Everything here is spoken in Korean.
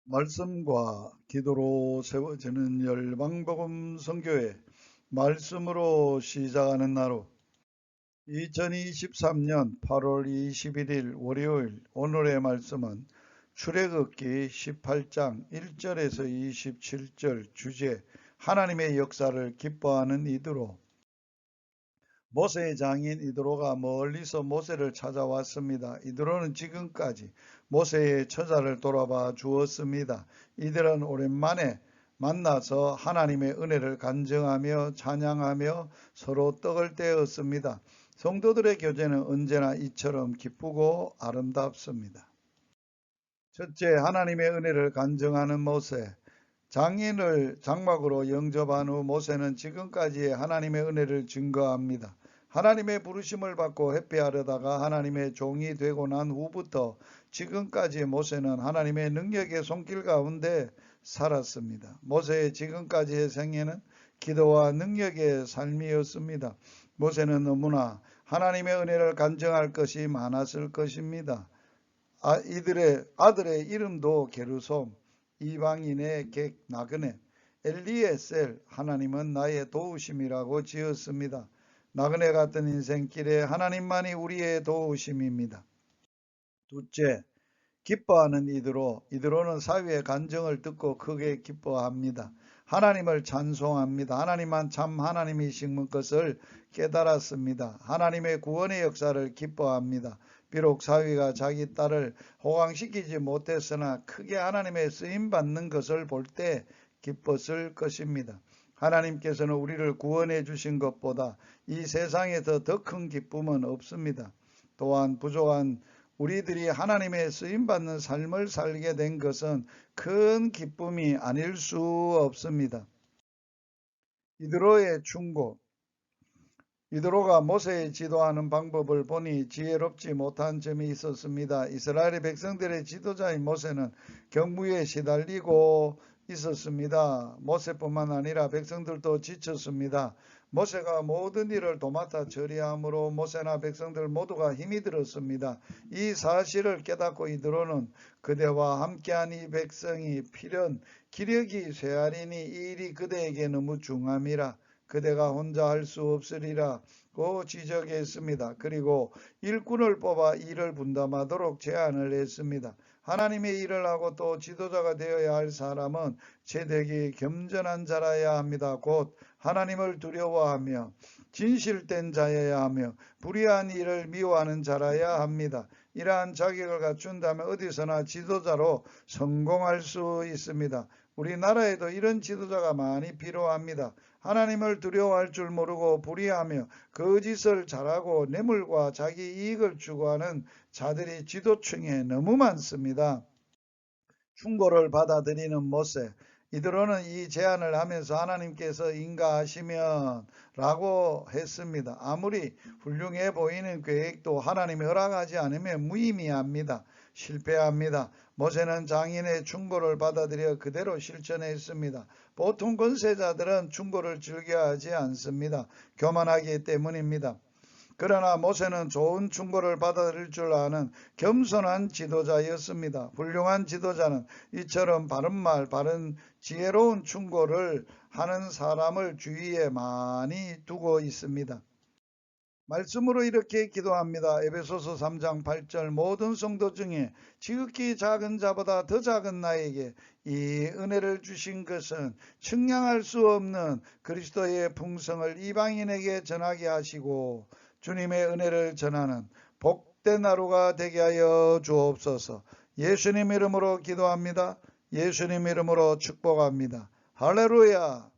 말씀과 기도로 세워지는 열방복음 선교회 말씀으로 시작하는 나로 2023년 8월 21일 월요일 오늘의 말씀은 출애굽기 18장 1절에서 27절 주제 하나님의 역사를 기뻐하는 이드로. 모세의 장인 이드로가 멀리서 모세를 찾아왔습니다. 이드로는 지금까지 모세의 처자를 돌아봐 주었습니다. 이들은 오랜만에 만나서 하나님의 은혜를 간증하며 찬양하며 서로 떡을 떼었습니다. 성도들의 교제는 언제나 이처럼 기쁘고 아름답습니다. 첫째, 하나님의 은혜를 간증하는 모세. 장인을 장막으로 영접한 후 모세는 지금까지의 하나님의 은혜를 증거합니다. 하나님의 부르심을 받고 회개하려다가 하나님의 종이 되고 난 후부터 지금까지 모세는 하나님의 능력의 손길 가운데 살았습니다. 모세의 지금까지의 생애는 기도와 능력의 삶이었습니다. 모세는 너무나 하나님의 은혜를 간증할 것이 많았을 것입니다. 이들의 아들의 이름도 게르솜, 이방인의 객 나그네, 엘리에셀, 하나님은 나의 도우심이라고 지었습니다. 나그네 같은 인생길에 하나님만이 우리의 도우심입니다. 둘째, 기뻐하는 이드로는 사위의 간증을 듣고 크게 기뻐합니다. 하나님을 찬송합니다. 하나님만 참 하나님이신 것을 깨달았습니다. 하나님의 구원의 역사를 기뻐합니다. 비록 사위가 자기 딸을 호강시키지 못했으나 크게 하나님의 쓰임받는 것을 볼 때 기뻤을 것입니다. 하나님께서는 우리를 구원해 주신 것보다 이 세상에서 더 큰 기쁨은 없습니다. 또한 부족한 우리들이 하나님의 쓰임받는 삶을 살게 된 것은 큰 기쁨이 아닐 수 없습니다. 이드로의 충고. 이드로가 모세의 지도하는 방법을 보니 지혜롭지 못한 점이 있었습니다. 이스라엘의 백성들의 지도자인 모세는 경무에 시달리고 있었습니다. 모세뿐만 아니라 백성들도 지쳤습니다. 모세가 모든 일을 도맡아 처리하므로 모세나 백성들 모두가 힘이 들었습니다. 이 사실을 깨닫고 이드로는 그대와 함께한 이 백성이 필연 기력이 쇠하리니 이 일이 그대에게 너무 중함이라. 그대가 혼자 할 수 없으리라고 지적했습니다. 그리고 일꾼을 뽑아 일을 분담하도록 제안을 했습니다. 하나님의 일을 하고 또 지도자가 되어야 할 사람은 제대기 겸전한 자라야 합니다. 곧 하나님을 두려워하며 진실된 자여야 하며 불의한 일을 미워하는 자라야 합니다. 이러한 자격을 갖춘다면 어디서나 지도자로 성공할 수 있습니다. 우리나라에도 이런 지도자가 많이 필요합니다. 하나님을 두려워할 줄 모르고 불의하며 거짓을 잘하고 뇌물과 자기 이익을 추구하는 자들이 지도층에 너무 많습니다. 충고를 받아들이는 모세. 이드로는 이 제안을 하면서 하나님께서 인가하시면 라고 했습니다. 아무리 훌륭해 보이는 계획도 하나님이 허락하지 않으면 무의미합니다. 실패합니다. 모세는 장인의 충고를 받아들여 그대로 실천했습니다. 보통 권세자들은 충고를 즐겨하지 않습니다. 교만하기 때문입니다. 그러나 모세는 좋은 충고를 받아들일 줄 아는 겸손한 지도자였습니다. 훌륭한 지도자는 이처럼 바른 말, 바른 지혜로운 충고를 하는 사람을 주위에 많이 두고 있습니다. 말씀으로 이렇게 기도합니다. 에베소서 3장 8절 모든 성도 중에 지극히 작은 자보다 더 작은 나에게 이 은혜를 주신 것은 측량할 수 없는 그리스도의 풍성을 이방인에게 전하게 하시고 주님의 은혜를 전하는 복된 하루가 되게 하여 주옵소서. 예수님 이름으로 기도합니다. 예수님 이름으로 축복합니다. 할렐루야.